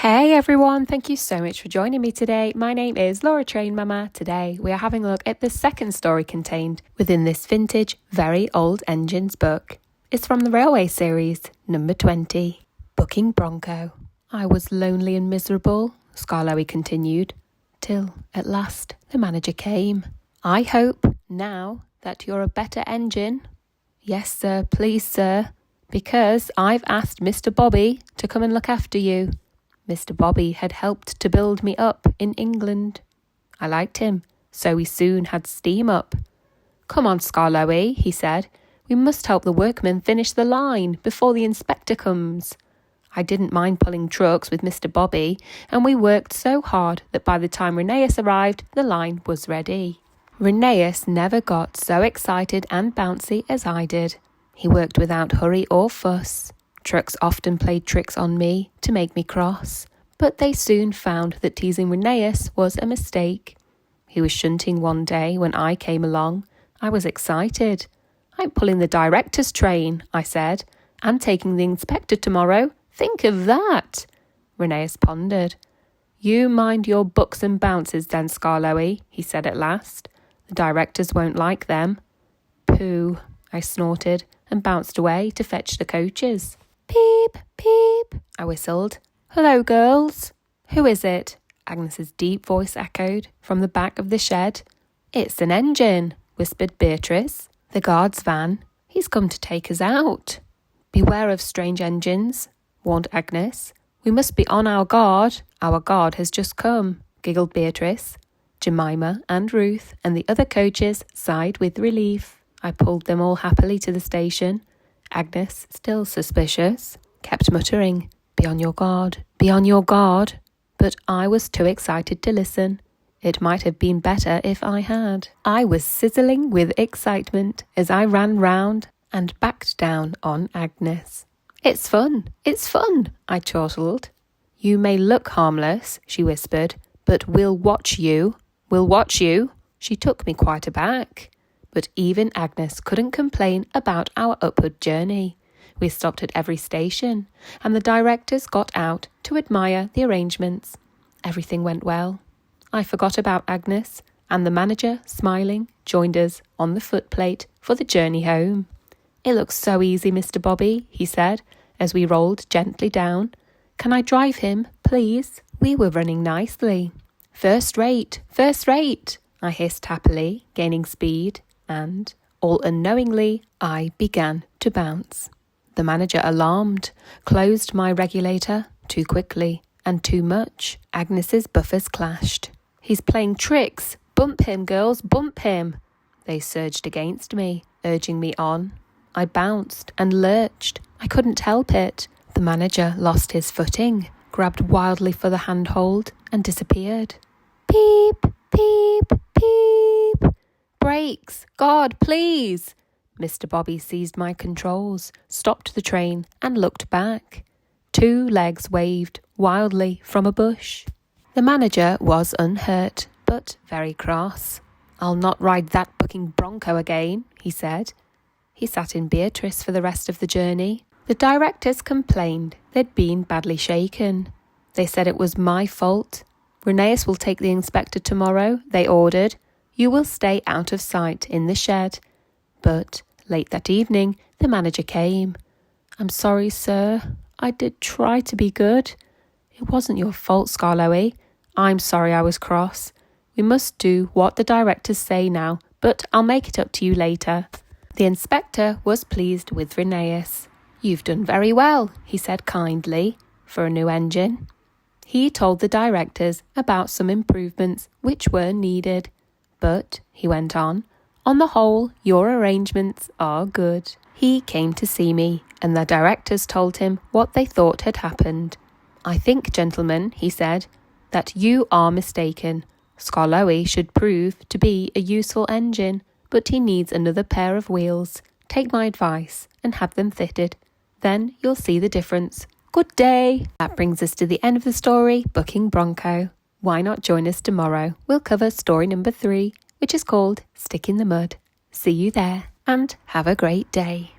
Hey everyone, thank you so much for joining me today. My name is Laura Train Mama. Today we are having a look at the second story contained within this vintage, very old engines book. It's from the Railway series, number 20, Booking Bronco. I was lonely and miserable, Scarlowie continued, till at last the manager came. I hope now that you're a better engine. Yes sir, please sir, because I've asked Mr. Bobby to come and look after you. Mr. Bobby had helped to build me up in England. I liked him, so we soon had steam up. Come on, Scarlowie, he said. We must help the workmen finish the line before the inspector comes. I didn't mind pulling trucks with Mr. Bobby, and we worked so hard that by the time Rheneas arrived, the line was ready. Rheneas never got so excited and bouncy as I did. He worked without hurry or fuss. Trucks often played tricks on me to make me cross, but they soon found that teasing Rheneas was a mistake. He was shunting one day when I came along. I was excited. I'm pulling the director's train, I said, and taking the inspector tomorrow. Think of that! Rheneas pondered. You mind your bucks and bounces then, Scarlowie, he said at last. The directors won't like them. Pooh, I snorted and bounced away to fetch the coaches. Peep, peep, I whistled. Hello, girls. Who is it? Agnes's deep voice echoed from the back of the shed. It's an engine, whispered Beatrice. The guard's van. He's come to take us out. Beware of strange engines, warned Agnes. We must be on our guard. Our guard has just come, giggled Beatrice. Jemima and Ruth and the other coaches sighed with relief. I pulled them all happily to the station. Agnes, still suspicious, kept muttering, Be on your guard, be on your guard. But I was too excited to listen. It might have been better if I had. I was sizzling with excitement as I ran round and backed down on Agnes. It's fun, I chortled. You may look harmless, she whispered, but we'll watch you. She took me quite aback. But even Agnes couldn't complain about our upward journey. We stopped at every station, and the directors got out to admire the arrangements. Everything went well. I forgot about Agnes, and the manager, smiling, joined us on the footplate for the journey home. It looks so easy, Mr. Bobby, he said, as we rolled gently down. Can I drive him, please? We were running nicely. First rate, I hissed happily, gaining speed. And, all unknowingly, I began to bounce. The manager, alarmed, closed my regulator too quickly and too much. Agnes's buffers clashed. He's playing tricks. Bump him, girls, bump him. They surged against me, urging me on. I bounced and lurched. I couldn't help it. The manager lost his footing, grabbed wildly for the handhold, and disappeared. Peep, peep, peep. Brakes! God, please! Mr. Bobby seized my controls, stopped the train, and looked back. 2 legs waved wildly from a bush. The manager was unhurt, but very cross. I'll not ride that booking Bronco again, he said. He sat in Beatrice for the rest of the journey. The directors complained they'd been badly shaken. They said it was my fault. Rheneas will take the inspector tomorrow, they ordered. You will stay out of sight in the shed. But late that evening, the manager came. I'm sorry, sir. I did try to be good. It wasn't your fault, Scarlowie. I'm sorry I was cross. We must do what the directors say now, but I'll make it up to you later. The inspector was pleased with Rheneas. You've done very well, he said kindly, for a new engine. He told the directors about some improvements which were needed. But, he went on the whole, your arrangements are good. He came to see me, and the directors told him what they thought had happened. I think, gentlemen, he said, that you are mistaken. Scarlowie should prove to be a useful engine, but he needs another pair of wheels. Take my advice and have them fitted. Then you'll see the difference. Good day! That brings us to the end of the story, Booking Bronco. Why not join us tomorrow? We'll cover story number 3, which is called Stick in the Mud. See you there, and have a great day.